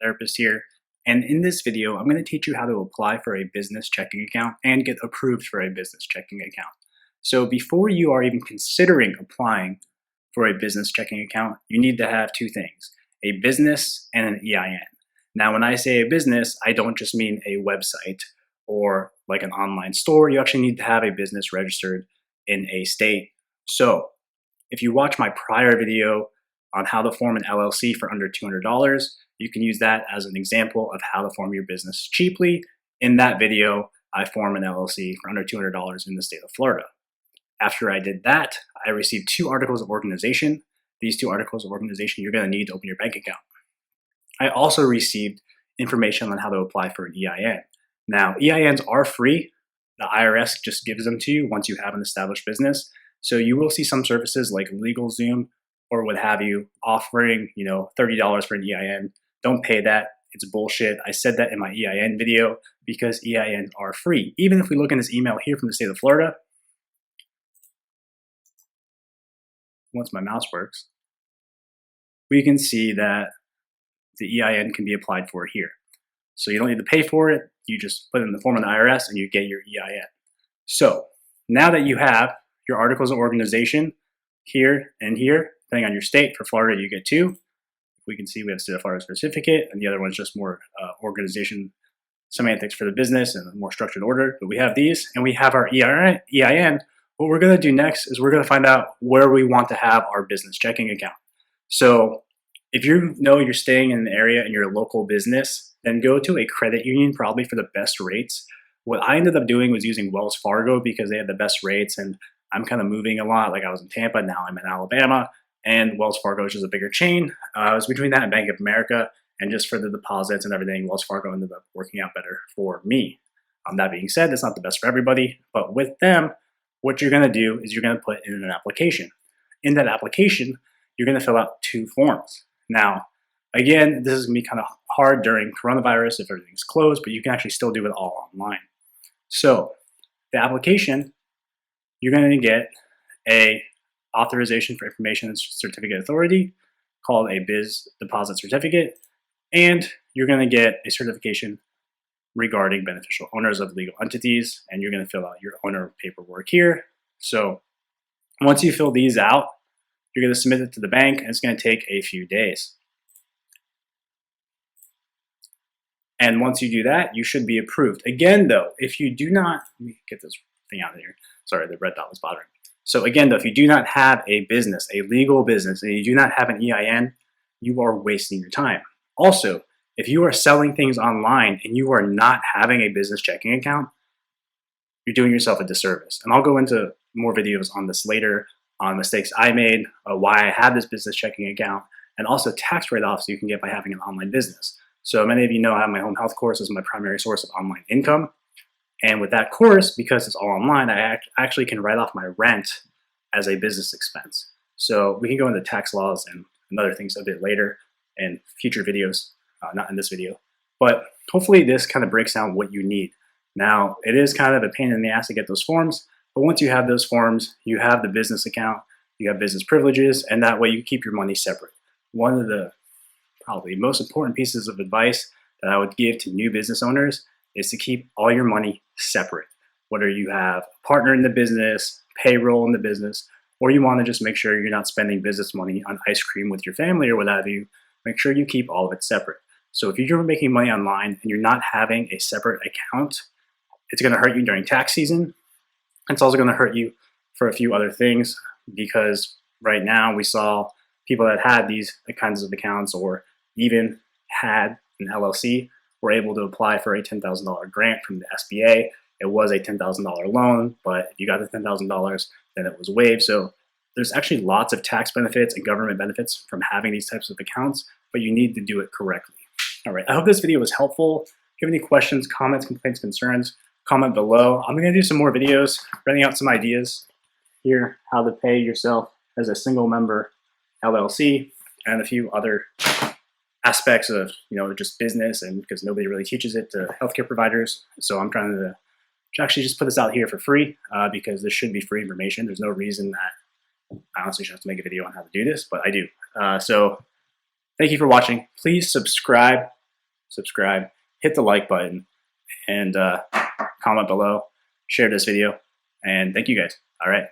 therapist here, and in this video, I'm going to teach you how to apply for a business checking account and get approved for a business checking account. So before you are even considering applying for a business checking account, you need to have two things, a business and an EIN. Now, when I say a business, I don't just mean a website or like an online store. You actually need to have a business registered in a state. So if you watch my prior video on how to form an LLC for under $200, you can use that as an example of how to form your business cheaply. In that video, I form an LLC for under $200 in the state of Florida. After I did that, I received 2 articles of organization. These 2 articles of organization you're going to need to open your bank account. I also received information on how to apply for an EIN. Now, EINs are free. The IRS just gives them to you once you have an established business. So you will see some services like LegalZoom or what have you offering, $30 for an EIN. Don't pay that. It's bullshit. I said that in my EIN video because EINs are free. Even if we look in this email here from the state of Florida, once my mouse works, we can see that the EIN can be applied for here. So you don't need to pay for it. You just put it in the form of the IRS and you get your EIN. So now that you have your articles of organization here and here, depending on your state, for Florida, you get 2. We can see we have state of Florida certificate, and the other one's just more organization semantics for the business and a more structured order. But we have these, and we have our EIN. What we're going to do next is we're going to find out where we want to have our business checking account. So if you know you're staying in an area in your local business, then go to a credit union probably for the best rates. What I ended up doing was using Wells Fargo because they had the best rates, and I'm kind of moving a lot. Like I was in Tampa, now I'm in Alabama, and Wells Fargo is just a bigger chain. I was between that and Bank of America, and just for the deposits and everything, Wells Fargo ended up working out better for me. That being said, that's not the best for everybody, but with them, what you're going to do is you're going to put in an application. In that application, you're going to fill out 2 forms. Now, again, this is going to be kind of hard during coronavirus if everything's closed, but you can actually still do it all online. So the application, you're going to get a authorization for information and certificate authority called a biz deposit certificate, and you're going to get a certification regarding beneficial owners of legal entities, and you're going to fill out your owner paperwork here. So once you fill these out, you're going to submit it to the bank, and it's going to take a few days. And once you do that, you should be approved. Again, though, if you do not, let me get this thing out of here. Sorry, the red dot was bothering me. So again, though, if you do not have a business, a legal business, and you do not have an EIN, you are wasting your time. Also, if you are selling things online and you are not having a business checking account, you're doing yourself a disservice. And I'll go into more videos on this later, on mistakes I made, why I have this business checking account, and also tax write-offs you can get by having an online business. So many of you know I have my home health course as my primary source of online income. And with that course, because it's all online, I actually can write off my rent as a business expense. So we can go into tax laws and other things a bit later in future videos, not in this video. But hopefully this kind of breaks down what you need. Now, it is kind of a pain in the ass to get those forms, but once you have those forms, you have the business account, you have business privileges, and that way you keep your money separate. One of the probably most important pieces of advice that I would give to new business owners is to keep all your money separate. Whether you have a partner in the business, payroll in the business, or you want to just make sure you're not spending business money on ice cream with your family or what have you, make sure you keep all of it separate. So if you're making money online and you're not having a separate account, it's going to hurt you during tax season. It's also going to hurt you for a few other things, because right now we saw people that had these kinds of accounts or even had an LLC were able to apply for a $10,000 grant from the SBA. It was a $10,000 loan, but if you got the $10,000, then it was waived. So there's actually lots of tax benefits and government benefits from having these types of accounts, but you need to do it correctly. All right, I hope this video was helpful. If you have any questions, comments, complaints, concerns, comment below. I'm gonna do some more videos, writing out some ideas here, how to pay yourself as a single member LLC, and a few other aspects of just business, and because nobody really teaches it to healthcare providers. So I'm trying to actually just put this out here for free because this should be free information. There's no reason that I honestly should have to make a video on how to do this, but I do. So thank you for watching. Please subscribe subscribe, hit the like button, and comment below, share this video, and thank you guys. All right.